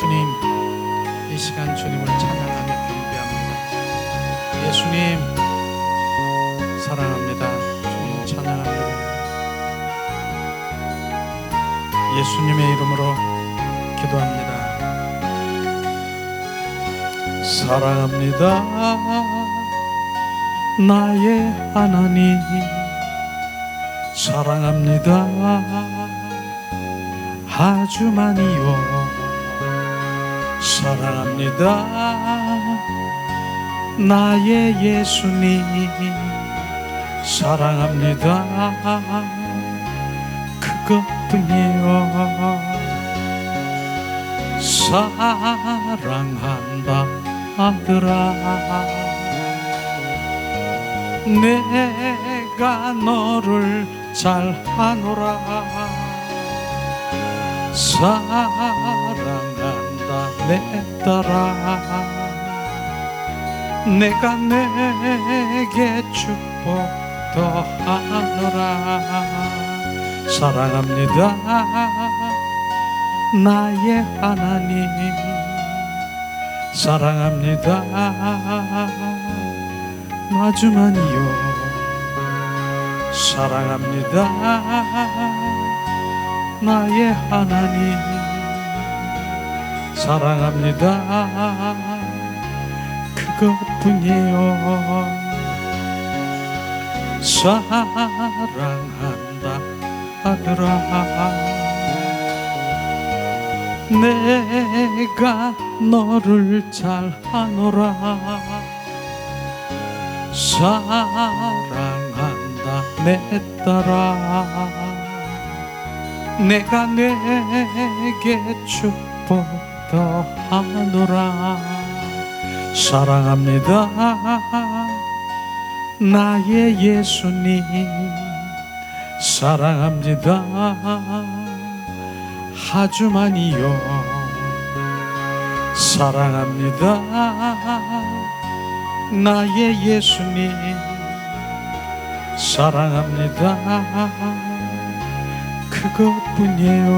예수님, 이 시간 주님을 찬양하며 경배합니다. 예수님 사랑합니다. 주님 찬양합니다. 예수님의 이름으로 기도합니다. 사랑합니다. 나의 하나님 사랑합니다. 아주 많이요. 사랑합니다. 나의 예수님 사랑합니다. 그것뿐이요. 사랑한다 아들아, 내가 너를 잘 아노라. 사랑한다 내 딸아, 내가 내게 축복 더하노라. 사랑합니다. 나의 하나님 사랑합니다. 아주 많이요. 사랑합니다. 나의 하나님 사랑합니다. 그것뿐이요. 사랑한다 아들아, 내가 너를 잘 아노라. 사랑한다 내 딸아, 내가 내게 축복 더하노라. 사랑합니다. 나의 예수님 사랑합니다. 아주 많이요. 사랑합니다. 나의 예수님 사랑합니다. 그것뿐이요.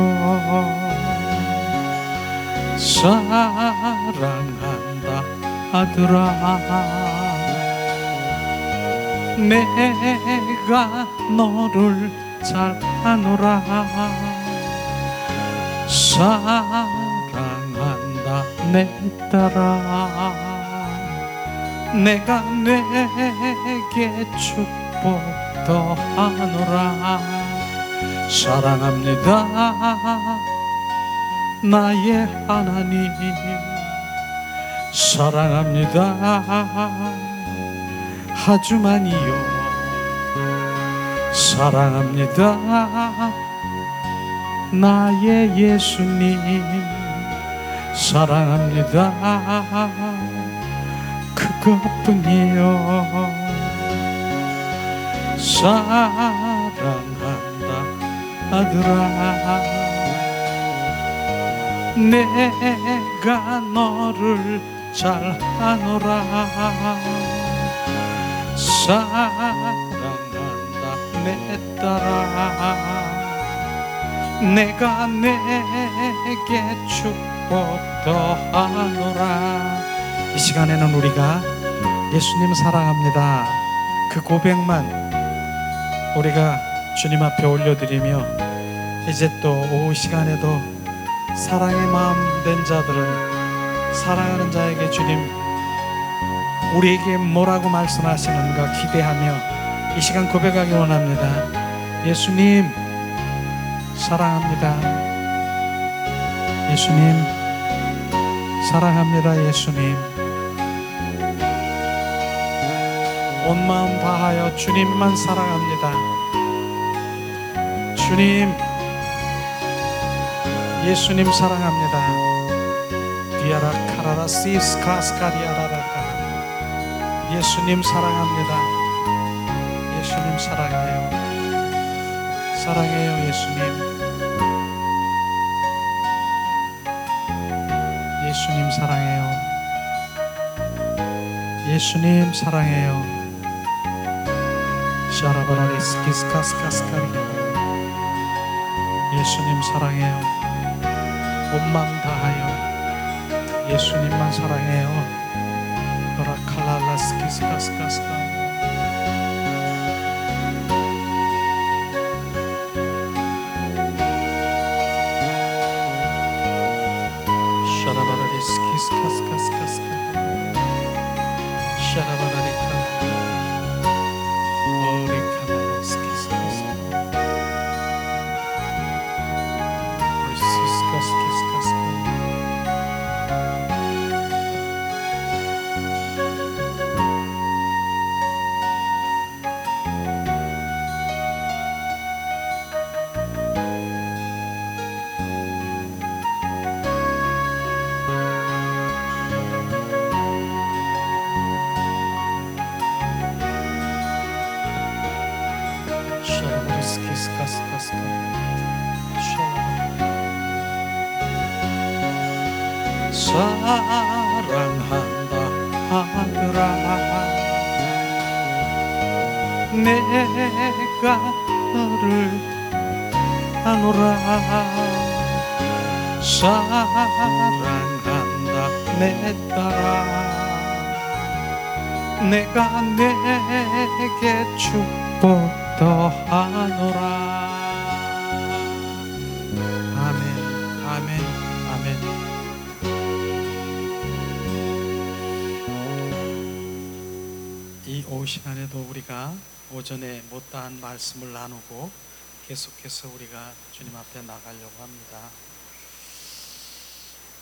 사랑한다 아들아, 내가 너를 잘 아노라. 사랑한다 내 딸아, 내가 내게 축복 더하노라. 사랑합니다. 나의 하나님 사랑합니다. 아주 많이요. 사랑합니다. 나의 예수님 사랑합니다. 그것뿐이요. 사랑한다 아들아, 내가 너를 잘 아노라. 사랑한다 내 딸아, 내가 내게 축복 더하노라. 이 시간에는 우리가 예수님 사랑합니다 그 고백만 우리가 주님 앞에 올려드리며, 이제 또 오후 시간에도 사랑의 마음 된 자들은 사랑하는 자에게 주님 우리에게 뭐라고 말씀하시는가 기대하며 이 시간 고백하기 원합니다. 예수님 사랑합니다. 예수님 사랑합니다. 예수님 온 마음 다하여 주님만 사랑합니다. 주님 예수님 사랑합니다. 디아라 카라라 시스카스카리아라라카, 예수님 사랑합니다. 예수님 사랑해요. 사랑해요. 예수님 예수님 사랑해요. 예수님 사랑해요. 샤라바라리스키스카스카스카리아, 예수님 사랑해요. 온 마음 다하여 예수님만 사랑해요. 라칼랄라스키스카스카스카. 샤라바라리스키스카스카스카스카. 샤라바라리카. 오리카라스키스카스카. 오리시스카스키스카스카. 샤라바라스키스카스카스카. 사랑한다 하더라. 내가 너를 아노라. 사랑한다 내 딸아. 내가 내게 축복 더하노라. 아멘, 아멘, 아멘. 이 오후 시간에도 우리가 오전에 못다한 말씀을 나누고 계속해서 우리가 주님 앞에 나가려고 합니다.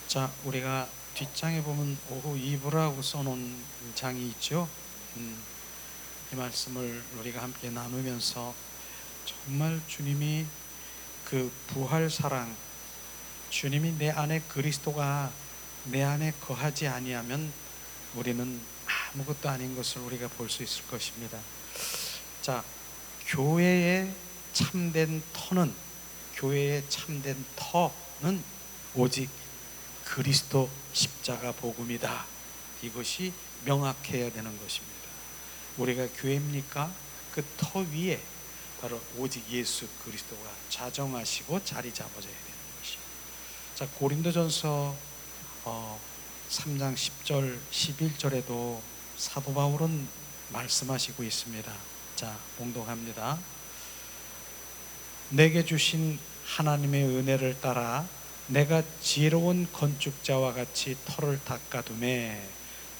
자, 우리가 뒷장에 보면 오후 2부라고 써놓은 장이 있죠. 이 말씀을 우리가 함께 나누면서 정말 주님이 그 부활 사랑, 주님이 내 안에 그리스도가 내 안에 거하지 아니하면 우리는 아무것도 아닌 것을 우리가 볼 수 있을 것입니다. 자, 교회의 참된 터는 오직 그리스도 십자가 복음이다. 이것이 명확해야 되는 것입니다. 우리가 교회입니까? 그 터 위에 바로 오직 예수 그리스도가 자정하시고 자리 잡아줘야 되는 것이요. 자, 고린도전서 3장 10절 11절에도 사도 바울은 말씀하시고 있습니다. 자, 봉독합니다. 내게 주신 하나님의 은혜를 따라 내가 지혜로운 건축자와 같이 터를 닦아두매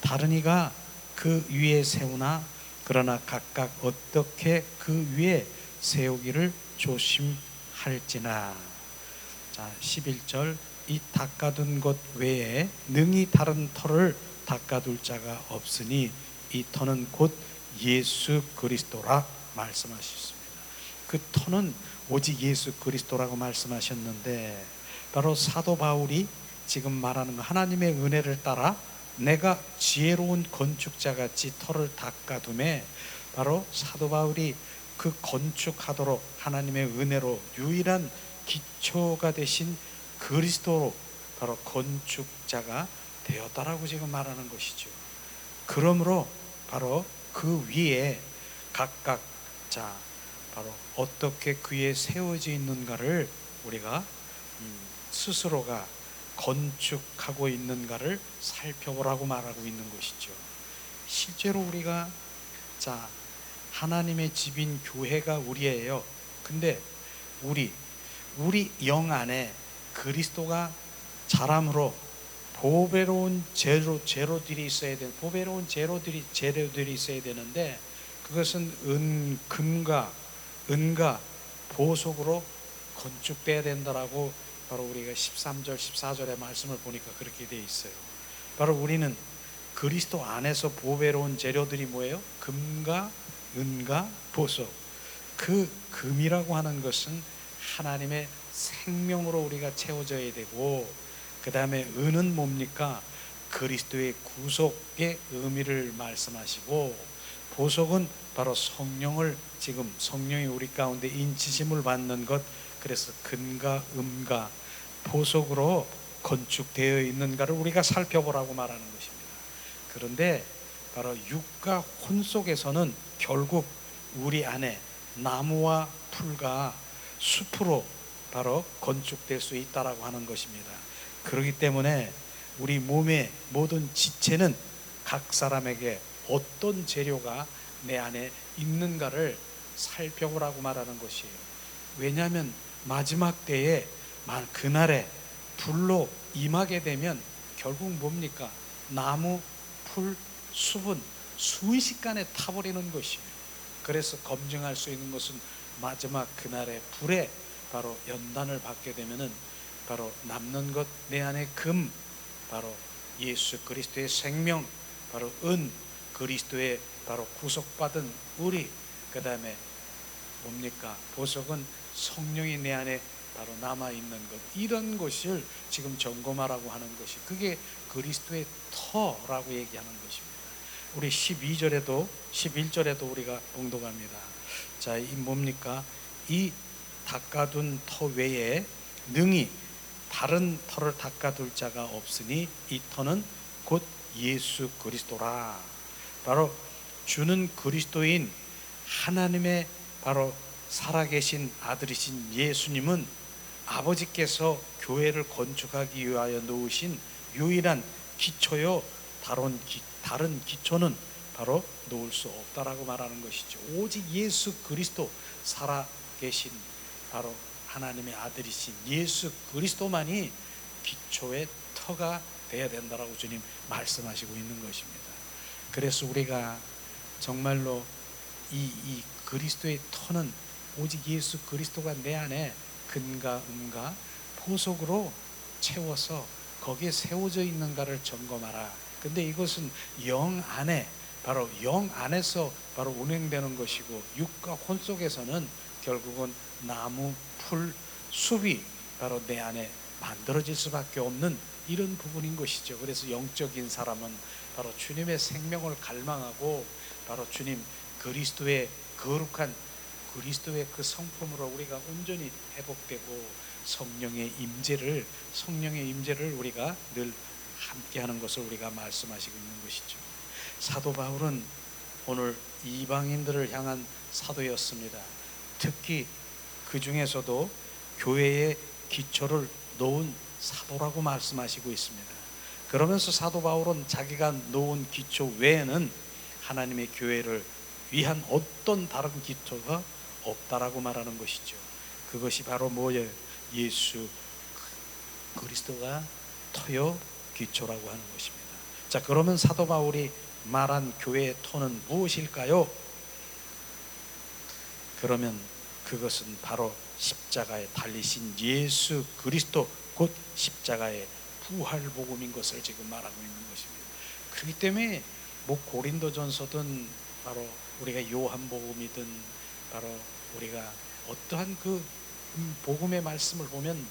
다른 이가 그 위에 세우나 그러나 각각 어떻게 그 위에 세우기를 조심할지나. 자, 11절 이 닦아둔 것 외에 능히 다른 터를 닦아둘 자가 없으니 이 터는 곧 예수 그리스도라 말씀하셨습니다. 그 터는 오직 예수 그리스도라고 말씀하셨는데 바로 사도 바울이 지금 말하는 거 하나님의 은혜를 따라 내가 지혜로운 건축자같이 터를 닦아둠에 바로 사도 바울이 그 건축하도록 하나님의 은혜로 유일한 기초가 되신 그리스도로 바로 건축자가 되었다라고 지금 말하는 것이죠. 그러므로 바로 그 위에 각각 자 바로 어떻게 그 위에 세워져 있는가를 우리가 스스로가 건축하고 있는가를 살펴보라고 말하고 있는 것이죠. 실제로 우리가 자 하나님의 집인 교회가 우리예요. 근데 우리 영 안에 그리스도가 자람으로 보배로운 재료들이 있어야 되는 보배로운 재료들이 있어야 되는데 그것은 금과 은과 보석으로 건축돼야 된다라고 바로 우리가 13절 14절의 말씀을 보니까 그렇게 되어 있어요. 바로 우리는 그리스도 안에서 보배로운 재료들이 뭐예요? 금과 은과 보석. 그 금이라고 하는 것은 하나님의 생명으로 우리가 채워져야 되고, 그 다음에 은은 뭡니까? 그리스도의 구속의 의미를 말씀하시고, 보석은 바로 성령을 지금 성령이 우리 가운데 인치심을 받는 것, 그래서 금과 은과 보석으로 건축되어 있는가를 우리가 살펴보라고 말하는 것입니다. 그런데 바로 육과 혼 속에서는 결국 우리 안에 나무와 풀과 숲으로 바로 건축될 수 있다라고 하는 것입니다. 그렇기 때문에 우리 몸의 모든 지체는 각 사람에게 어떤 재료가 내 안에 있는가를 살펴보라고 말하는 것이에요. 왜냐하면 마지막 때에 그날에 불로 임하게 되면 결국 뭡니까? 나무, 풀, 숲은 순식간에 타버리는 것이에요. 그래서 검증할 수 있는 것은 마지막 그날의 불에 바로 연단을 받게 되면은 바로 남는 것, 내 안에 금, 바로 예수 그리스도의 생명, 바로 은, 그리스도의 바로 구속받은 우리, 그 다음에 뭡니까? 보석은 성령이 내 안에 바로 남아있는 것, 이런 것을 지금 점검하라고 하는 것이, 그게 그리스도의 터라고 얘기하는 것입니다. 우리 12절에도 11절에도 우리가 봉독합니다. 자, 이 뭡니까? 이 닦아둔 터 외에 능히 다른 터를 닦아둘 자가 없으니 이 터는 곧 예수 그리스도라. 바로 주는 그리스도인 하나님의 바로 살아계신 아들이신 예수님은 아버지께서 교회를 건축하기 위하여 놓으신 유일한 기초요, 다른 기초는 바로 놓을 수 없다라고 말하는 것이죠. 오직 예수 그리스도, 살아계신 바로 하나님의 아들이신 예수 그리스도만이 기초의 터가 되어야 된다라고 주님 말씀하시고 있는 것입니다. 그래서 우리가 정말로 이 그리스도의 터는 오직 예수 그리스도가 내 안에 근과 음과 보석으로 채워서 거기에 세워져 있는가를 점검하라. 근데 이것은 영 안에, 바로 영 안에서 바로 운행되는 것이고, 육과 혼 속에서는 결국은 나무, 풀, 숲이 바로 내 안에 만들어질 수밖에 없는 이런 부분인 것이죠. 그래서 영적인 사람은 바로 주님의 생명을 갈망하고 바로 주님 그리스도의 거룩한 그리스도의 그 성품으로 우리가 온전히 회복되고 성령의 임재를 우리가 늘 함께하는 것을 우리가 말씀하시고 있는 것이죠. 사도 바울은 오늘 이방인들을 향한 사도였습니다. 특히 그 중에서도 교회의 기초를 놓은 사도라고 말씀하시고 있습니다. 그러면서 사도 바울은 자기가 놓은 기초 외에는 하나님의 교회를 위한 어떤 다른 기초가 없다라고 말하는 것이죠. 그것이 바로 뭐예요? 예수 그리스도가 터요 기초라고 하는 것입니다. 자, 그러면 사도 바울이 말한 교회의 터는 무엇일까요? 그러면 그것은 바로 십자가에 달리신 예수 그리스도, 곧 십자가의 부활 복음인 것을 지금 말하고 있는 것입니다. 그렇기 때문에 뭐 고린도전서든 바로 우리가 요한복음이든 바로 우리가 어떠한 그 복음의 말씀을 보면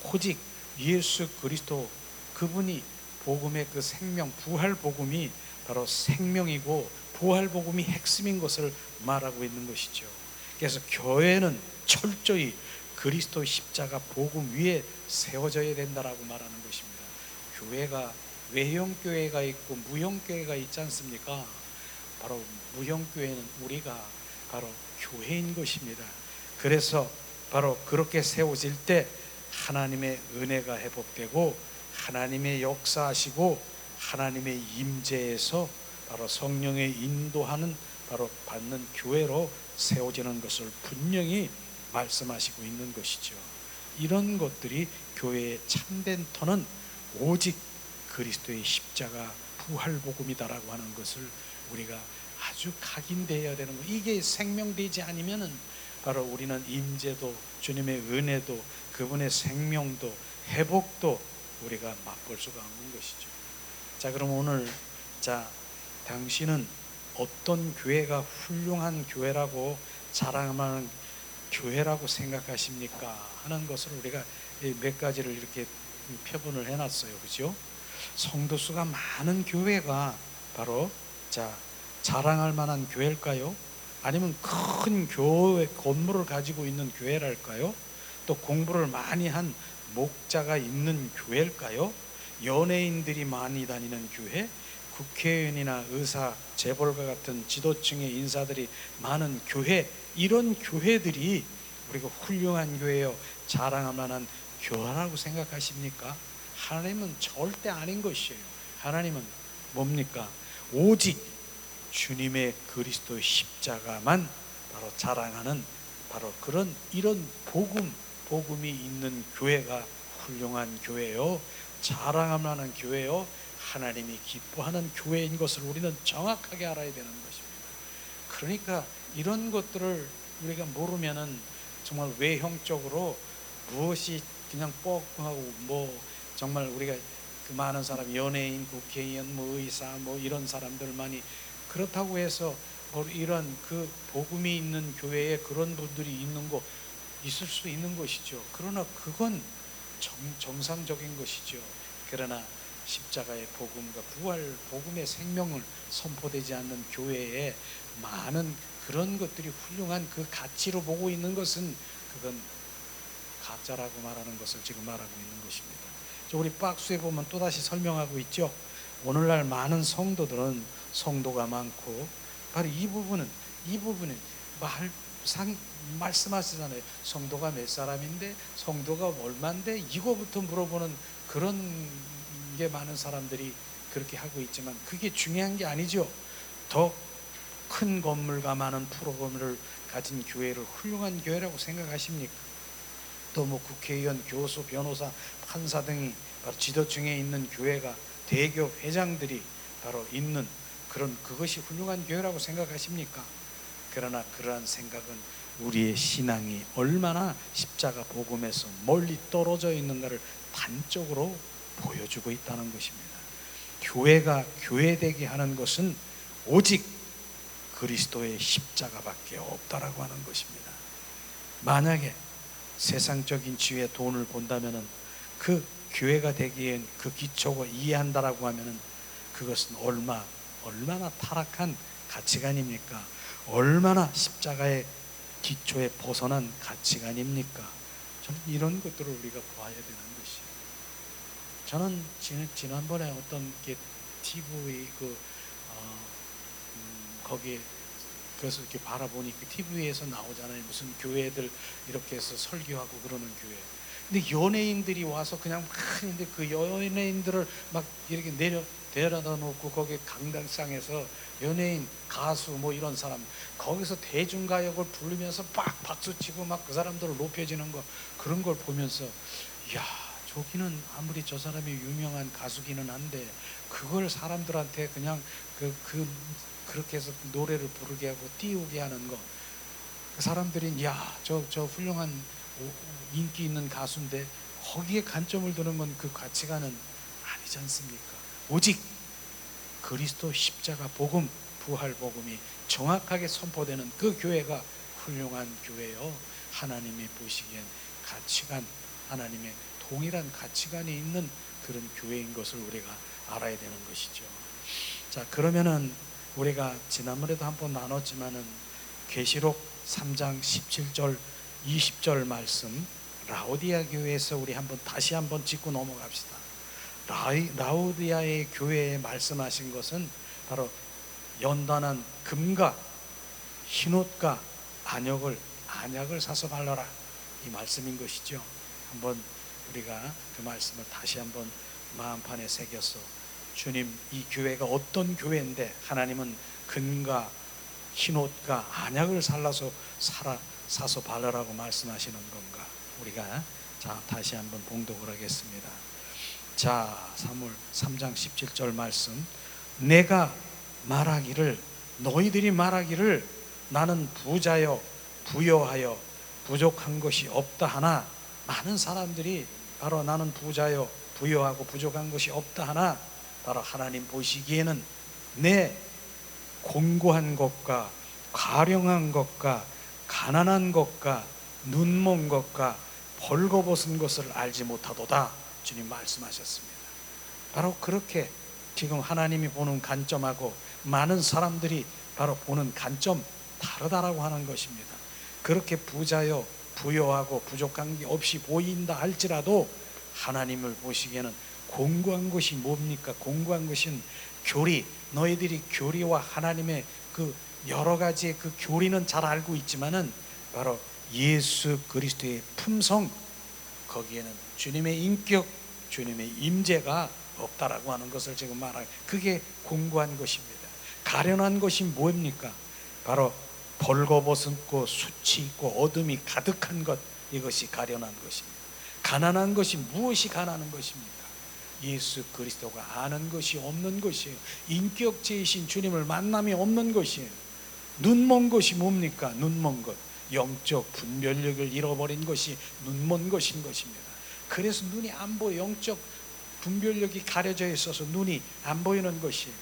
오직 예수 그리스도, 그분이 복음의 그 생명, 부활 복음이 바로 생명이고 부활 복음이 핵심인 것을 말하고 있는 것이죠. 그래서 교회는 철저히 그리스도 십자가 복음 위에 세워져야 된다라고 말하는 것입니다. 교회가 외형 교회가 있고 무형 교회가 있지 않습니까? 바로 무형 교회는 우리가 바로 교회인 것입니다. 그래서 바로 그렇게 세워질 때 하나님의 은혜가 회복되고 하나님의 역사하시고 하나님의 임재에서 바로 성령의 인도하는 바로 받는 교회로 세워지는 것을 분명히 말씀하시고 있는 것이죠. 이런 것들이 교회의 참된 터는 오직 그리스도의 십자가 부활 복음이다라고 하는 것을 우리가 아주 각인되어야 되는 거. 이게 생명되지 않으면은 바로 우리는 임재도, 주님의 은혜도, 그분의 생명도, 회복도 우리가 맛볼 수가 없는 것이죠. 자, 그럼 오늘 당신은 어떤 교회가 훌륭한 교회라고 자랑하는 교회라고 생각하십니까? 하는 것을 우리가 몇 가지를 이렇게 표본을 해놨어요. 그죠? 성도수가 많은 교회가 바로 자랑할 만한 교회일까요? 아니면 큰 교회 건물을 가지고 있는 교회랄까요? 또 공부를 많이 한 목자가 있는 교회일까요? 연예인들이 많이 다니는 교회? 국회의원이나 의사, 재벌가 같은 지도층의 인사들이 많은 교회, 이런 교회들이 우리가 훌륭한 교회요, 자랑할 만한 교회라고 생각하십니까? 하나님은 절대 아닌 것이에요. 하나님은 뭡니까? 오직 주님의 그리스도의 십자가만 바로 자랑하는 바로 이런 복음이 있는 교회가 훌륭한 교회요, 자랑하는 교회요, 하나님이 기뻐하는 교회인 것을 우리는 정확하게 알아야 되는 것입니다. 그러니까 이런 것들을 우리가 모르면은 정말 외형적으로 무엇이 그냥 뻐끔하고 뭐 정말 우리가 그 많은 사람, 연예인, 국회의원, 뭐 의사, 뭐 이런 사람들만이 그렇다고 해서 뭐 이런 그 복음이 있는 교회에 그런 분들이 있는 거 있을 수 있는 것이죠. 그러나 그건 정상적인 것이죠. 그러나 십자가의 복음과 부활 복음의 생명을 선포되지 않는 교회에 많은 그런 것들이 훌륭한 그 가치로 보고 있는 것은 그건 가짜라고 말하는 것을 지금 말하고 있는 것입니다. 우리 박스에 보면 또다시 설명하고 있죠. 오늘날 많은 성도들은 성도가 많고 바로 이 부분은 말씀하시잖아요. 성도가 몇 사람인데, 성도가 얼마인데, 이거부터 물어보는 그런 게 많은 사람들이 그렇게 하고 있지만 그게 중요한 게 아니죠. 더 큰 건물과 많은 프로그램을 가진 교회를 훌륭한 교회라고 생각하십니까? 또 뭐 국회의원, 교수, 변호사, 판사 등이 바로 지도층에 있는 교회가 대기업 회장들이 바로 있는 그것이 훌륭한 교회라고 생각하십니까? 그러나 그러한 생각은 우리의 신앙이 얼마나 십자가 복음에서 멀리 떨어져 있는가를 단적으로 보여주고 있다는 것입니다. 교회가 교회되게 하는 것은 오직 그리스도의 십자가밖에 없다라고 하는 것입니다. 만약에 세상적인 지위에 돈을 본다면은 그 교회가 되기엔 그 기초가 이해한다라고 하면은 그것은 얼마나 타락한 가치관입니까? 얼마나 십자가의 기초에 벗어난 가치관입니까? 저는 이런 것들을 우리가 봐야 되는 것이에요. 저는 지난번에 어떤 게 TV 거기에 그래서 이렇게 바라보니 그 TV에서 나오잖아요. 무슨 교회들 이렇게 해서 설교하고 그러는 교회. 근데 연예인들이 와서 그냥 막 하는데 그 연예인들을 막 이렇게 데려다 놓고 거기 강당상에서 연예인, 가수 뭐 이런 사람 거기서 대중가요를 부르면서 막 박수치고 막 그 사람들을 높여지는 거, 그런 걸 보면서 야, 저기는 아무리 저 사람이 유명한 가수기는 한데 그걸 사람들한테 그냥 그렇게 해서 노래를 부르게 하고 띄우게 하는 거, 그 사람들이 야, 저 훌륭한 인기 있는 가수인데 거기에 관점을 두는 건 그 가치관은 아니지 않습니까? 오직 그리스도 십자가 복음, 부활 복음이 정확하게 선포되는 그 교회가 훌륭한 교회요, 하나님이 보시기엔 가치관, 하나님의 동일한 가치관이 있는 그런 교회인 것을 우리가 알아야 되는 것이죠. 자, 그러면은 우리가 지난번에도 한번 나눴지만은 계시록 3장 17절 20절 말씀, 라오디아 교회에서 우리 다시 한번 짚고 넘어갑시다. 라오디아의 교회에 말씀하신 것은 바로 연단한 금과 흰옷과 안약을 사서 발라라, 이 말씀인 것이죠. 한번 우리가 그 말씀을 다시 한번 마음판에 새겨서, 주님, 이 교회가 어떤 교회인데 하나님은 금과 흰옷과 안약을 사서 바르라고 말씀하시는 건가? 우리가 다시 한번 봉독을 하겠습니다. 자, 사무엘 3장 17절 말씀, 내가 너희들이 말하기를 나는 부자여 부여하여 부족한 것이 없다 하나, 많은 사람들이 바로 나는 부자여 부여하고 부족한 것이 없다 하나, 바로 하나님 보시기에는 내 곤고한 것과 가령한 것과 가난한 것과 눈먼 것과 벌거벗은 것을 알지 못하도다, 주님 말씀하셨습니다. 바로 그렇게 지금 하나님이 보는 관점하고 많은 사람들이 바로 보는 관점 다르다라고 하는 것입니다. 그렇게 부자여 부여하고 부족한 게 없이 보인다 할지라도 하나님을 보시기에는 공고한 것이 뭡니까? 공고한 것은 교리, 너희들이 교리와 하나님의 그 여러 가지의 그 교리는 잘 알고 있지만은 바로 예수 그리스도의 품성, 거기에는 주님의 인격, 주님의 임재가 없다라고 하는 것을 지금 말하는, 그게 공고한 것입니다. 가련한 것이 뭡니까? 바로 벌거벗고 수치 있고 어둠이 가득한 것, 이것이 가련한 것입니다. 가난한 것이 무엇이 가난한 것입니까? 예수 그리스도가 아는 것이 없는 것이에요. 인격체이신 주님을 만남이 없는 것이에요. 눈먼 것이 뭡니까? 눈먼 것, 영적 분별력을 잃어버린 것이 눈먼 것인 것입니다. 그래서 눈이 안 보여. 영적 분별력이 가려져 있어서 눈이 안 보이는 것이에요.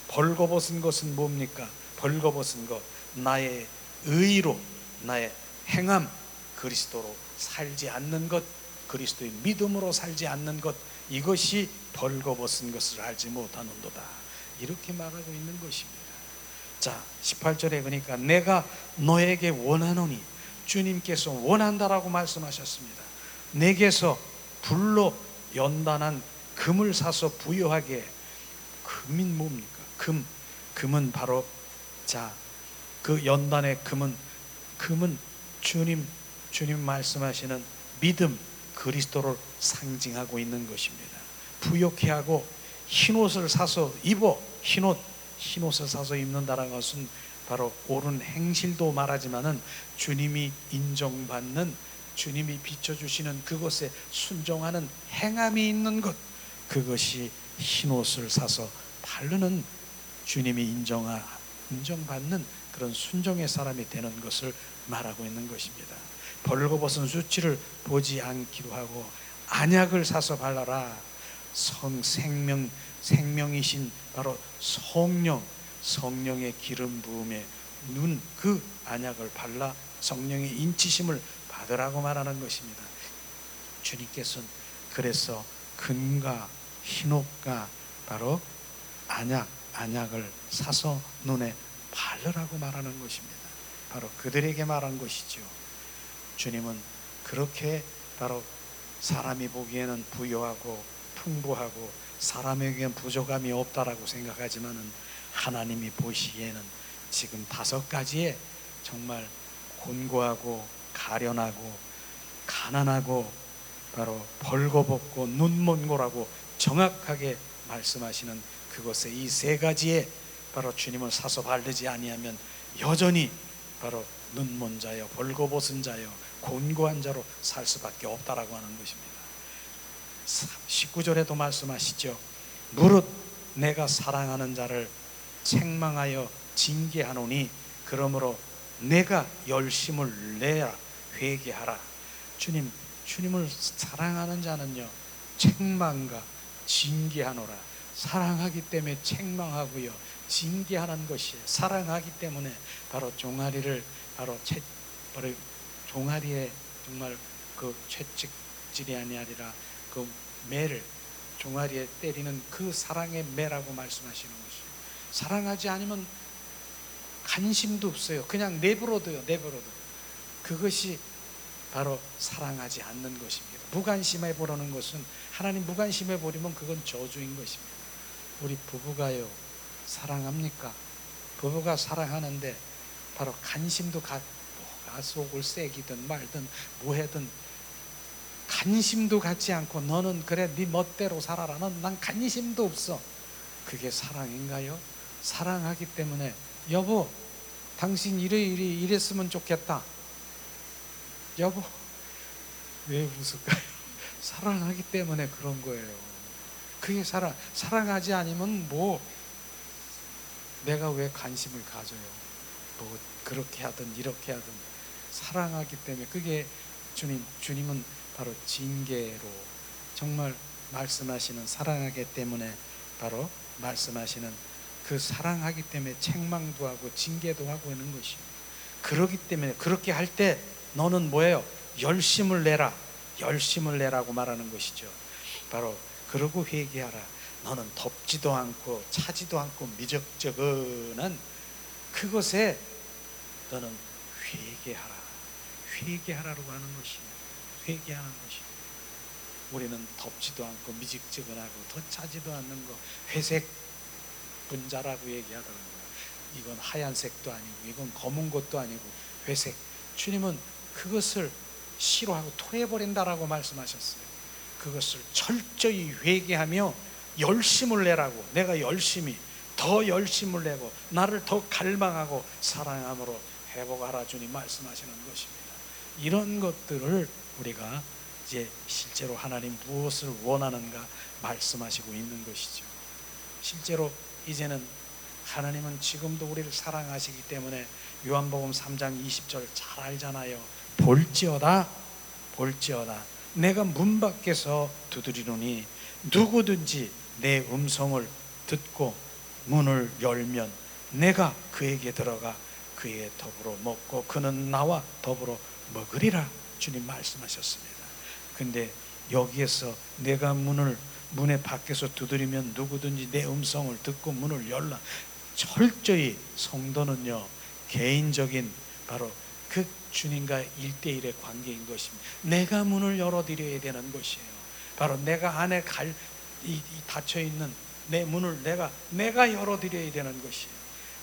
벌거벗은 것은 뭡니까? 벌거벗은 것, 나의 의로, 나의 행함, 그리스도로 살지 않는 것, 그리스도의 믿음으로 살지 않는 것, 이것이 벌거벗은 것을 알지 못하는도다, 이렇게 말하고 있는 것입니다. 자, 18절에 그러니까 내가 너에게 원하노니, 주님께서 원한다라고 말씀하셨습니다. 내게서 불로 연단한 금을 사서 부여하게. 금이 뭡니까? 금은 바로, 자, 그 연단의 금은 주님 말씀하시는 믿음, 그리스도를 상징하고 있는 것입니다. 부욕해 하고 흰옷을 사서 입어. 흰옷을 사서 입는다는 것은 바로 옳은 행실도 말하지만은 주님이 인정받는, 주님이 비춰주시는 그것에 순종하는 행함이 있는 것, 그것이 흰옷을 사서 바르는, 주님이 인정받는 그런 순종의 사람이 되는 것을 말하고 있는 것입니다. 벌거벗은 수치를 보지 않기로 하고 안약을 사서 발라라. 생명이신 바로 성령의 기름 부음에 눈, 그 안약을 발라 성령의 인치심을 받으라고 말하는 것입니다. 주님께서는 그래서 금과 흰옷과 바로 안약을 사서 눈에 바르라고 말하는 것입니다. 바로 그들에게 말한 것이죠. 주님은 그렇게 바로 사람이 보기에는 부유하고 풍부하고 사람에게는 부족함이 없다라고 생각하지만은 하나님이 보시기에는 지금 5가지의 정말 곤고하고 가련하고 가난하고 바로 벌거벗고 눈먼고라고 정확하게 말씀하시는 그것에, 이 3가지에 바로 주님을 사서 바르지 아니하면 여전히 바로 눈먼 자여, 벌거벗은 자여, 곤고한 자로 살 수밖에 없다라고 하는 것입니다. 19절에도 말씀하시죠. 무릇 내가 사랑하는 자를 책망하여 징계하노니 그러므로 내가 열심을 내라, 회개하라. 주님을 사랑하는 자는요, 책망과 징계하노라. 사랑하기 때문에 책망하고요, 징계하는 것이에요. 사랑하기 때문에 바로 종아리를 바로 종아리에 정말 그 채찍질이 아니라 그 매를 종아리에 때리는 그 사랑의 매라고 말씀하시는 것이에요. 사랑하지 않으면 관심도 없어요. 그냥 내버려둬요. 그것이 바로 사랑하지 않는 것입니다. 무관심해 보려는 것은, 하나님 무관심해 버리면 그건 저주인 것입니다. 우리 부부가요, 사랑합니까? 부부가 사랑하는데 바로 관심도 뭐가 속을 새기든 말든 뭐해든 관심도 갖지 않고, 너는 그래 네 멋대로 살아라, 난 관심도 없어. 그게 사랑인가요? 사랑하기 때문에 여보 당신 이랬으면 좋겠다. 여보, 왜 웃을까요? 사랑하기 때문에 그런 거예요. 그게 사랑하지 않으면 뭐 내가 왜 관심을 가져요? 뭐 그렇게 하든 이렇게 하든. 사랑하기 때문에, 그게 주님은 바로 징계로 정말 말씀하시는, 사랑하기 때문에 바로 말씀하시는 그 사랑하기 때문에 책망도 하고 징계도 하고 있는 것이에요. 그러기 때문에 그렇게 할 때 너는 뭐예요? 열심을 내라고 말하는 것이죠. 바로 그러고 회개하라. 너는 덮지도 않고 차지도 않고 미적저근한 그것에 너는 회개하라고 하는 것이에요. 회개하는 것이에요. 우리는 덮지도 않고 미적저근하고 더 차지도 않는 거, 회색 분자라고 얘기하더라고요. 이건 하얀색도 아니고 이건 검은 것도 아니고 회색. 주님은 그것을 싫어하고 토해버린다라고 말씀하셨어요. 그것을 철저히 회개하며 열심을 내라고, 내가 열심히 더 열심을 내고 나를 더 갈망하고 사랑함으로 회복하라 주님 말씀하시는 것입니다. 이런 것들을 우리가 이제 실제로 하나님 무엇을 원하는가 말씀하시고 있는 것이죠. 실제로 이제는 하나님은 지금도 우리를 사랑하시기 때문에 요한복음 3장 20절 잘 알잖아요. 볼지어다 내가 문 밖에서 두드리노니 누구든지 내 음성을 듣고 문을 열면 내가 그에게 들어가 그에 더불어 먹고 그는 나와 더불어 먹으리라 주님 말씀하셨습니다. 근데 여기에서 내가 문에 밖에서 두드리면 누구든지 내 음성을 듣고 문을 열라, 철저히 성도는요 개인적인 바로 그 주님과 1대1의 관계인 것입니다. 내가 문을 열어드려야 되는 것이에요. 바로 내가 안에 닫혀있는 내 문을 내가 열어드려야 되는 것이에요.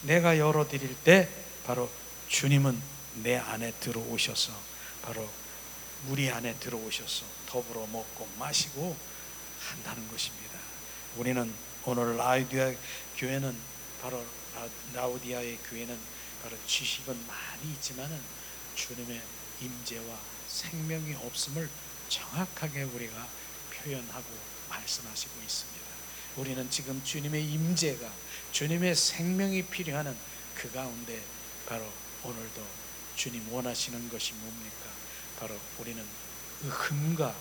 내가 열어드릴 때 바로 주님은 내 안에 들어오셔서 바로 우리 안에 들어오셔서 더불어 먹고 마시고 한다는 것입니다. 우리는 오늘 라우디아 교회는 바로 라우디아의 교회는 바로 지식은 많이 있지만은 주님의 임재와 생명이 없음을 정확하게 우리가 표현하고 말씀하시고 있습니다. 우리는 지금 주님의 임재가, 주님의 생명이 필요한 그 가운데 바로 오늘도 주님 원하시는 것이 뭡니까? 바로 우리는 흠과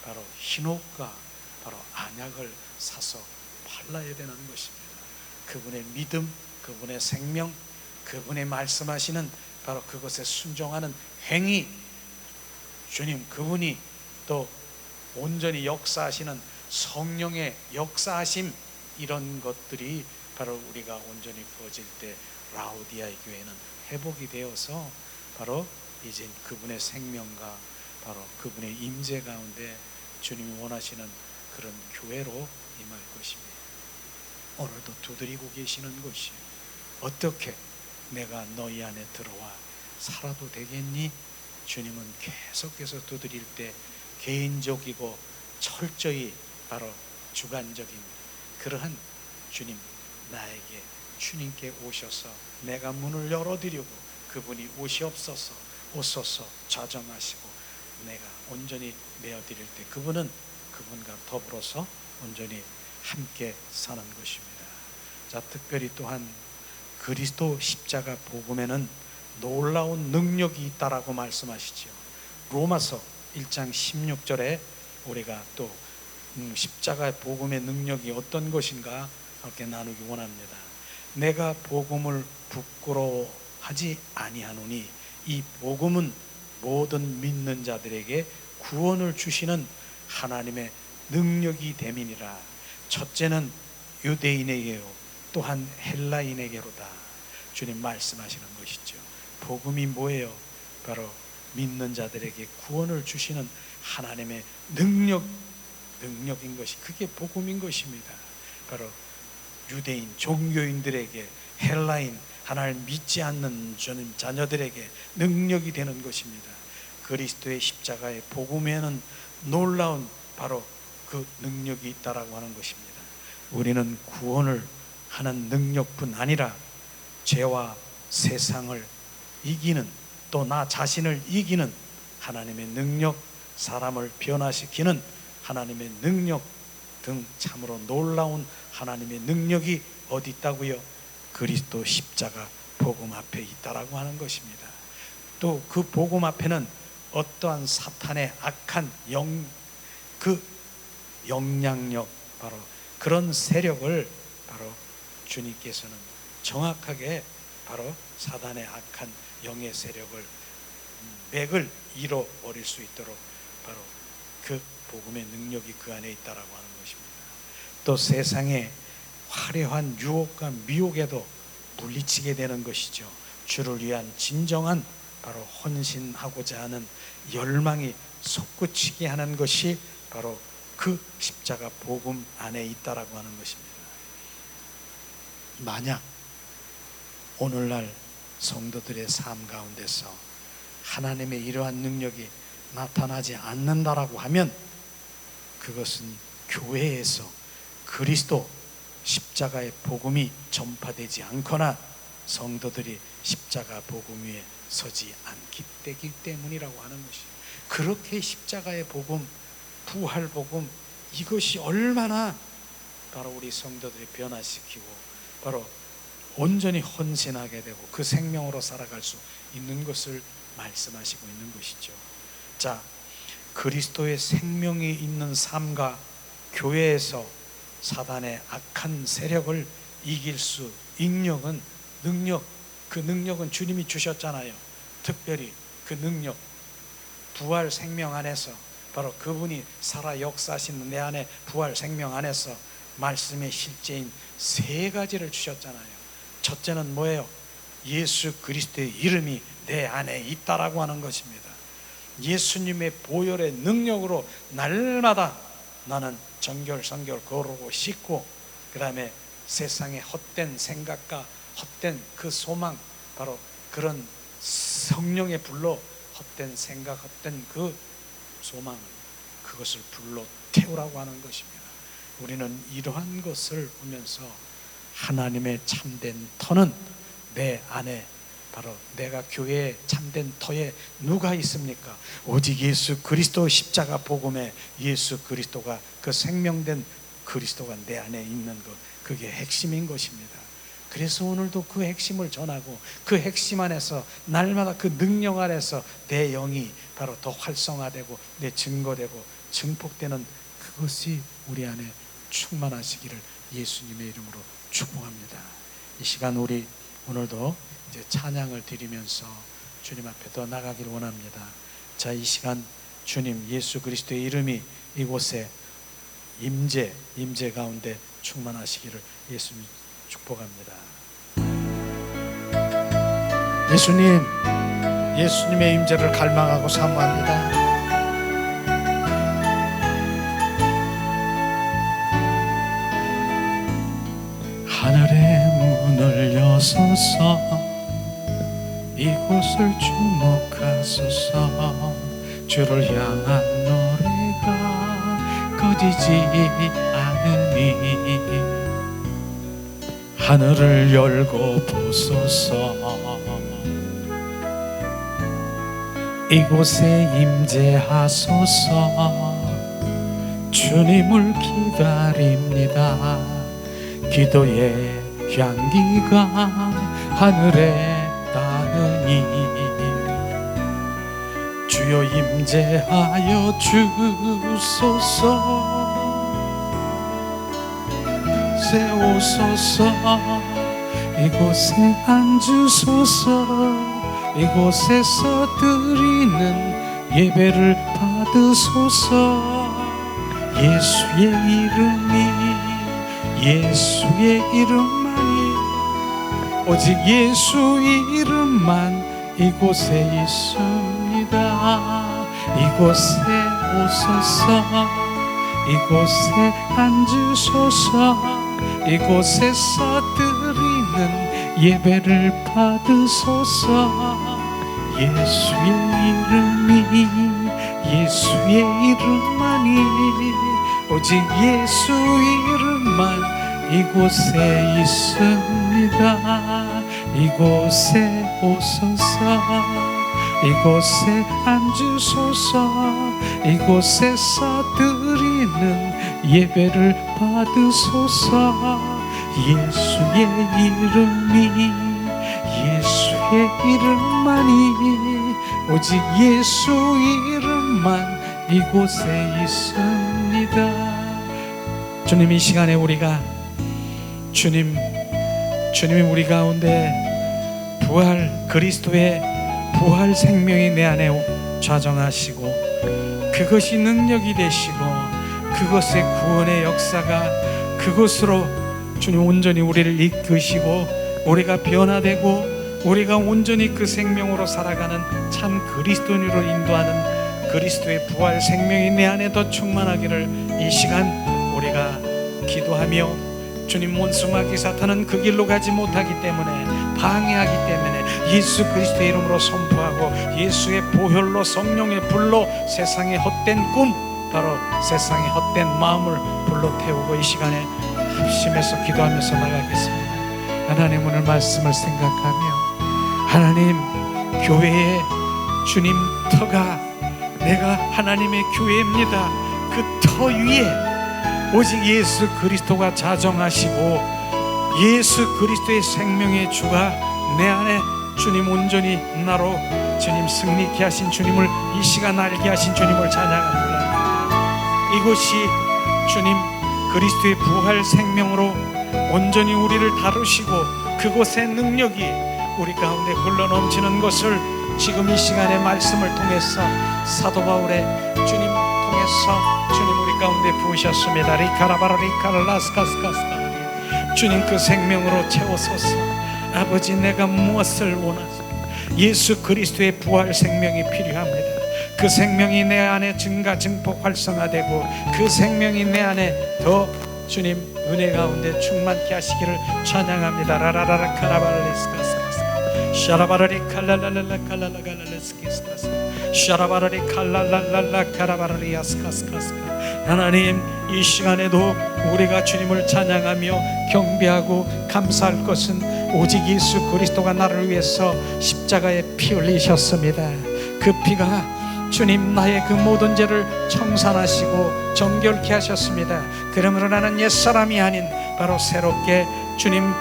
바로 흰옷과 바로 안약을 사서 발라야 되는 것입니다. 그분의 믿음, 그분의 생명, 그분의 말씀하시는 바로 그것에 순종하는 행위, 주님 그분이 또 온전히 역사하시는 성령의 역사하심, 이런 것들이 바로 우리가 온전히 부어질 때 라우디아의 교회는 회복이 되어서 바로 이제 그분의 생명과 바로 그분의 임재 가운데 주님이 원하시는 그런 교회로 임할 것입니다. 오늘도 두드리고 계시는 것이, 어떻게 내가 너희 안에 들어와 살아도 되겠니? 주님은 계속해서 두드릴 때 개인적이고 철저히 바로 주관적인 그러한 주님, 나에게 주님께 오셔서 내가 문을 열어드리고 그분이 오시옵소서, 오소서 자정하시고 내가 온전히 내어드릴 때 그분은 그분과 더불어서 온전히 함께 사는 것입니다. 자, 특별히 또한 그리스도 십자가 복음에는 놀라운 능력이 있다라고 말씀하시지요. 로마서 1장 16절에 우리가 또 십자가 복음의 능력이 어떤 것인가 이렇게 나누기 원합니다. 내가 복음을 부끄러워하지 아니하노니 이 복음은 모든 믿는 자들에게 구원을 주시는 하나님의 능력이 됨이니라. 첫째는 유대인에게요 또한 헬라인에게로다. 주님 말씀하시는 것이죠. 복음이 뭐예요? 바로 믿는 자들에게 구원을 주시는 하나님의 능력인 것이, 그게 복음인 것입니다. 바로 유대인 종교인들에게, 헬라인 하나님 믿지 않는 주님 자녀들에게 능력이 되는 것입니다. 그리스도의 십자가의 복음에는 놀라운 바로 그 능력이 있다라고 하는 것입니다. 우리는 구원을 하는 능력뿐 아니라 죄와 세상을 이기는, 또 나 자신을 이기는 하나님의 능력, 사람을 변화시키는 하나님의 능력 등 참으로 놀라운 하나님의 능력이 어디 있다고요? 그리스도 십자가 복음 앞에 있다라고 하는 것입니다. 또 그 복음 앞에는 어떠한 사탄의 악한 그 영향력, 바로 그런 세력을 바로 주님께서는 정확하게 바로 사단의 악한 영의 세력을 맥을 잃어버릴 수 있도록 바로 그 복음의 능력이 그 안에 있다라고 하는 것입니다. 또 세상의 화려한 유혹과 미혹에도 물리치게 되는 것이죠. 주를 위한 진정한 바로 헌신하고자 하는 열망이 솟구치게 하는 것이 바로 그 십자가 복음 안에 있다라고 하는 것입니다. 만약 오늘날 성도들의 삶 가운데서 하나님의 이러한 능력이 나타나지 않는다라고 하면 그것은 교회에서 그리스도 십자가의 복음이 전파되지 않거나 성도들이 십자가 복음 위에 서지 않기 때문이라고 하는 것이에요. 그렇게 십자가의 복음, 부활 복음, 이것이 얼마나 바로 우리 성도들이 변화시키고 바로 온전히 헌신하게 되고 그 생명으로 살아갈 수 있는 것을 말씀하시고 있는 것이죠. 자, 그리스도의 생명이 있는 삶과 교회에서 사단의 악한 세력을 이길 수 능력은 그 능력은 주님이 주셨잖아요. 특별히 그 능력, 부활 생명 안에서 바로 그분이 살아 역사하시는 내 안에 부활 생명 안에서 말씀의 실제인 세 가지를 주셨잖아요. 첫째는 뭐예요? 예수 그리스도의 이름이 내 안에 있다라고 하는 것입니다. 예수님의 보혈의 능력으로 날마다 나는 정결 성결 거룩고 씻고, 그 다음에 세상의 헛된 생각과 헛된 그 소망, 바로 그런 성령의 불로 헛된 생각, 헛된 그 소망, 그것을 불로 태우라고 하는 것입니다. 우리는 이러한 것을 보면서 하나님의 참된 터는 내 안에, 바로 내가 교회에 참된 터에 누가 있습니까? 오직 예수 그리스도 십자가 복음에 예수 그리스도가, 그 생명된 그리스도가 내 안에 있는 것, 그게 핵심인 것입니다. 그래서 오늘도 그 핵심을 전하고 그 핵심 안에서 날마다 그 능력 안에서 내 영이 바로 더 활성화되고 내 증거되고 증폭되는 그것이 우리 안에 충만하시기를 예수님의 이름으로 축복합니다. 이 시간 우리 오늘도 이제 찬양을 드리면서 주님 앞에 더 나가기를 원합니다. 자, 이 시간 주님 예수 그리스도의 이름이 이곳에 임재 가운데 충만하시기를 예수님 축복합니다. 예수님의 임재를 갈망하고 사모합니다. 하늘의 문을 여소서, 이곳을 주목하소서. 주를 향한 노래가 꺼지지 않으니 하늘을 열고 보소서. 이곳에 임재하소서. 주님을 기다립니다. 기도의 향기가 하늘에 닿으니 주여 임재하여 주소서. 세우소서. 이곳에 앉으소서. 이곳에서 드리는 예배를 받으소서. 예수의 이름만이, 오직 예수 이름만 이곳에 있습니다. 이곳에 오소서. 이곳에 앉으소서. 이곳에서 드리는 예배를 받으소서. 예수의 이름만이, 오직 예수 이름만 이곳에 있습니다. 이곳에 오소서. 이곳에 앉으소서. 이곳에서 드리는 예배를 받으소서. 예수의 이름만이, 오직 예수 이름만 이곳에 있습니다. 주님, 이 시간에 우리가 주님이 우리 가운데 그리스도의 부활 생명이 내 안에 좌정하시고 그것이 능력이 되시고 그것의 구원의 역사가 그것으로 주님 온전히 우리를 이끄시고 우리가 변화되고 우리가 온전히 그 생명으로 살아가는 참 그리스도인으로 인도하는 그리스도의 부활 생명이 내 안에 더 충만하기를 이 시간 우리가 기도하며, 주님, 원수마귀 사탄은 그 길로 가지 못하기 때문에, 방해하기 때문에 예수 그리스도의 이름으로 선포하고 예수의 보혈로 성령의 불로 세상의 헛된 꿈, 바로 세상의 헛된 마음을 불러 태우고 이 시간에 합심해서 기도하면서 나가겠습니다. 하나님, 오늘 말씀을 생각하며 하나님, 교회의 주님 터가 내가 하나님의 교회입니다. 그 터 위에 오직 예수 그리스도가 자정하시고 예수 그리스도의 생명의 주가 내 안에 주님 온전히 나로 주님 승리케 하신 주님을, 이 시간 알게 하신 주님을 찬양합니다. 이곳이 주님 그리스도의 부활 생명으로 온전히 우리를 다루시고 그곳의 능력이 우리 가운데 흘러넘치는 것을 지금 이 시간의 말씀을 통해서 사도 바울의 주님 통해서 주님 우리 가운데 부으셨습니다. 리카라바라 리카라라스카스카스카. 주님 그 생명으로 채워서서 아버지, 내가 무엇을 원하십니까? 예수 그리스도의 부활 생명이 필요합니다. 그 생명이 내 안에 증가 증폭 활성화되고 그 생명이 내 안에 더 주님 은혜 가운데 충만케 하시기를 찬양합니다. 라라라라 카라발레스카스카스 샤라바라리 칼랄랄랄라 칼랄라갈랄레스키스카스 샤라바라리 칼랄랄랄라 카라바라리아스카스카스카. 하나님, 이 시간에도 우리가 주님을 찬양하며 경배하고 감사할 것은 오직 예수 그리스도가 나를 위해서 십자가에 피 흘리셨습니다. 그 피가 주님 나의 그 모든 죄를 청산하시고 정결케 하셨습니다. 그러므로 나는 옛사람이 아닌 바로 새롭게 주님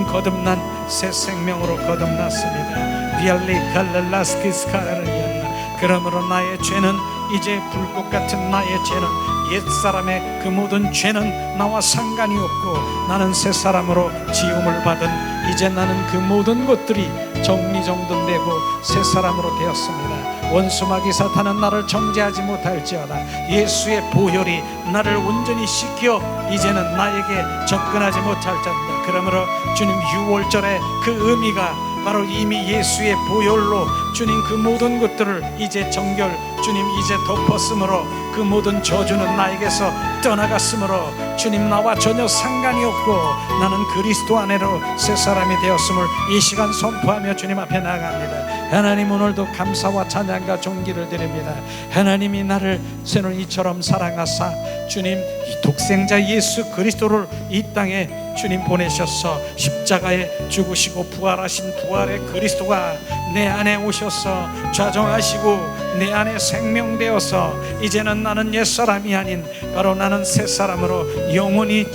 거듭난 새 생명으로 거듭났습니다. 비알리 칼랄라스키스카라리알라. 그러므로 나의 죄는 이제 불꽃 같은 나의 죄는 옛사람의 그 모든 죄는 나와 상관이 없고 나는 새 사람으로 지음을 받은 이제 나는 그 모든 것들이 정리정돈되고 새 사람으로 되었습니다. 원수마귀 사탄은 나를 정죄하지 못할지어다. 예수의 보혈이 나를 온전히 씻겨 이제는 나에게 접근하지 못할지어다. 그러므로 주님 유월절의 그 의미가 바로 이미 예수의 보혈로 주님 그 모든 것들을 이제 정결 주님 이제 덮었으므로 그 모든 저주는 나에게서 떠나갔으므로 주님 나와 전혀 상관이 없고 나는 그리스도 안에로 새 사람이 되었음을 이 시간 선포하며 주님 앞에 나아갑니다. 하나님, 오늘도 감사와 찬양과 존귀를 드립니다. 하나님이 나를 새는 이처럼 사랑하사 주님 독생자 예수 그리스도를 이 땅에 주님 보내셔서 십자가에 죽으시고 부활하신 부활의 그리스도가 내 안에 오셔서 좌정하시고 내 안에 생명되어서 이제는 나는 옛사람이 아닌 바로 나는 새 사람으로 영원히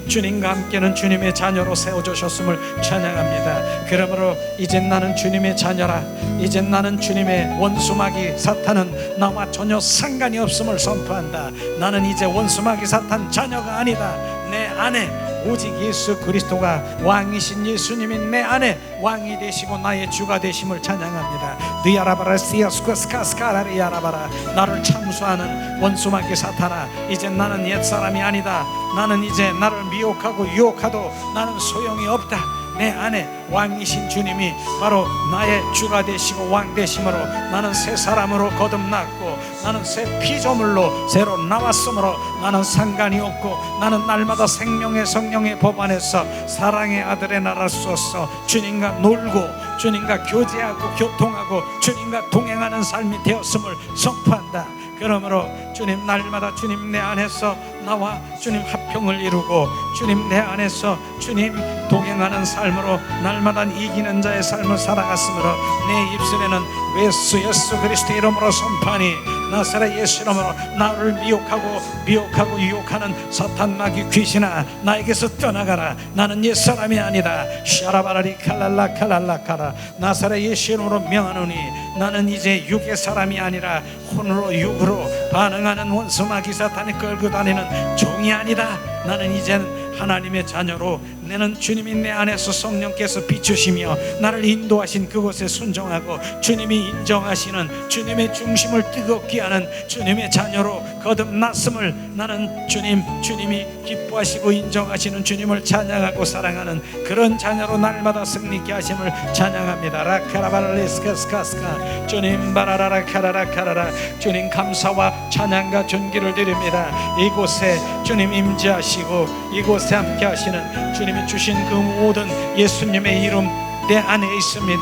주님과 함께는 주님의 자녀로 세워주셨음을 찬양합니다. 그러므로 이제 나는 주님의 자녀라. 이제 나는 주님의 원수마귀 사탄은 나와 전혀 상관이 없음을 선포한다. 나는 이제 원수마귀 사탄 자녀가 아니다. 내 안에 오직 예수 그리스도가 왕이신 예수님이 내 안에 왕이 되시고 나의 주가 되심을 찬양합니다. 리아라바라시아스카스카스카라리아라바라. 나를 참수하는 원수마귀 사탄아, 이제 나는 옛사람이 아니다. 나는 이제 나를 미혹하고 유혹하도 나는 소용이 없다. 내 안에 왕이신 주님이 바로 나의 주가 되시고 왕 되심으로 나는 새 사람으로 거듭났고 나는 새 피조물로 새로 나왔으므로 나는 상관이 없고 나는 날마다 생명의 성령의 법 안에서 사랑의 아들의 나라로서 주님과 놀고 주님과 교제하고 교통하고 주님과 동행하는 삶이 되었음을 선포한다. 그러므로 주님 날마다 주님 내 안에서 나와 주님 합평을 이루고 주님 내 안에서 주님 동행하는 삶으로 날마다 이기는 자의 삶을 살아갔으므로 내 입술에는 예수 그리스도 이름으로 선포하니 나사렛 예수 이름으로 나를 미혹하고 유혹하는 사탄 마귀 귀신아, 나에게서 떠나가라. 나는 옛사람이 아니다. 샤라바라리 칼랄라 칼랄라카라. 나사렛 예수 이름으로 명하노니 나는 이제 육의 사람이 아니라 혼으로 육으로 반응하는 원수 마귀 사탄이 끌고 다니는 종이 아니다. 나는 이제는 하나님의 자녀로 나는 주님이 내 안에서 성령께서 비추시며 나를 인도하신 그곳에 순종하고 주님이 인정하시는 주님의 중심을 뜨겁게 하는 주님의 자녀로 거듭났음을 나는 주님이 기뻐하시고 인정하시는 주님을 찬양하고 사랑하는 그런 자녀로 날마다 승리케 하심을 찬양합니다. 라카라바랄레스카스카스카. 주님 바라라라 카라라 카라라. 주님 감사와 찬양과 존귀를 드립니다. 이곳에 주님 임재하시고 이곳에 함께 하시는 주님이 주신 그 모든 예수님의 이름 내 안에 있습니다.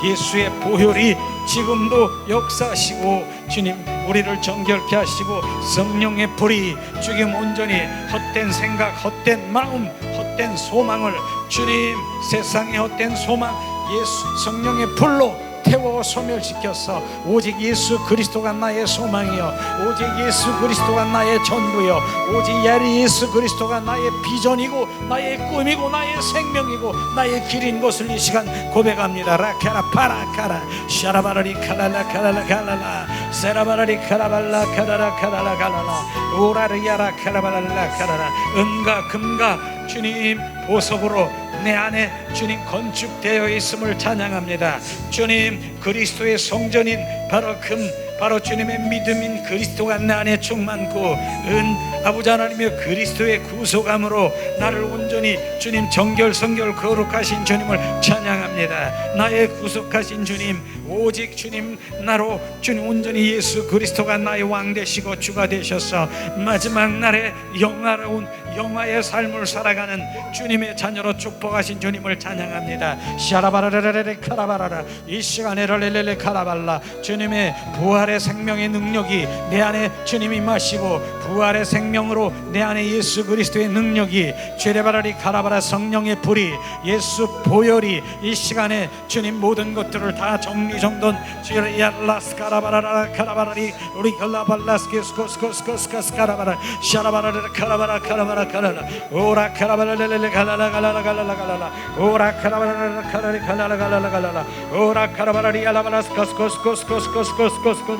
예수의 보혈이 지금도 역사하시고 주님 우리를 정결케 하시고 성령의 불이 지금 온전히 헛된 생각, 헛된 마음, 헛된 소망을 주님 세상의 헛된 소망 예수 성령의 불로 태워 소멸시켜서 오직 예수 그리스도가 나의 소망이요 오직 예수 그리스도가 나의 전부요 오직 예수 그리스도가 나의 비전이고 나의 꿈이고 나의 생명이고 나의 길인 것을 이 시간 고백합니다. 라카라 파라카라 샤라바라리 칼랄라 칼랄라 칼랄라 세라바라리 카라발라 카라라 카라라 칼랄라 오라리야라 카라발라 카라라 은과 금과 주님 보석으로 내 안에 주님 건축되어 있음을 찬양합니다. 주님 그리스도의 성전인 바로 금 바로 주님의 믿음인 그리스도가 내 안에 충만고 은 아버지 하나님의 그리스도의 구속함으로 나를 온전히 주님 정결 성결 거룩하신 주님을 찬양합니다. 나의 구속하신 주님 오직 주님 나로 주님 온전히 예수 그리스도가 나의 왕 되시고 주가 되셔서 마지막 날에 영화로운 영화의 삶을 살아가는 주님의 자녀로 축복하신 주님을 찬양합니다. 샤라바라라레 카라바라라 이 시간에 랄레레 카라발라 주님의 부활의 생명의 능력이 내 안에 주님이 마시고 부활의 생명으로 내 안에 예수 그리스도의 능력이 죄레바라리 카라바라 성령의 불이 예수 보혈이 이 시간에 주님 모든 것들을 다 정리정돈 지레야라스 카라바라라 카라바라리 우리 칼라발라스케스코스코스코스코스 카라바라 샤라바라라 카라바라 카라바라 카라라 오라 카라바라레레 칼라라 칼라라 칼라라 칼라라 오라 카라바라라 카라리 칼라라 칼라라 칼라라 오라 카라바라리 알라바라스코스코스코스코스코스코스코스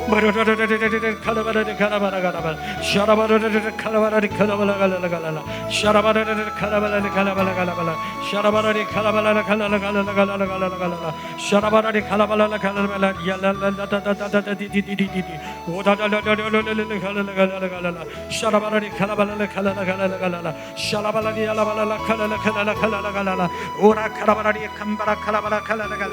마르르르르르르 카라바라리 카라바라 카라바라 샤라바르르르 카라바라리 카라바라 칼라라 칼라라 샤라바르르르 카라바라리 카라바라 칼라라 샤라바라리 카라바라 칼라라 칼라라 칼라라 칼라라 칼라라 샤라바라리 카라바라 칼라라 야라라다다다다디디디디 오다다다다다다다다 칼라라 칼라라 칼라라 샤라바라리 카라바라 칼라라 칼라라 칼라라 샤라바라리 알라바라 칼라라 칼라라 칼라라 칼라라 오라 카라바라리 캄바라 칼라바라 칼라라 칼라라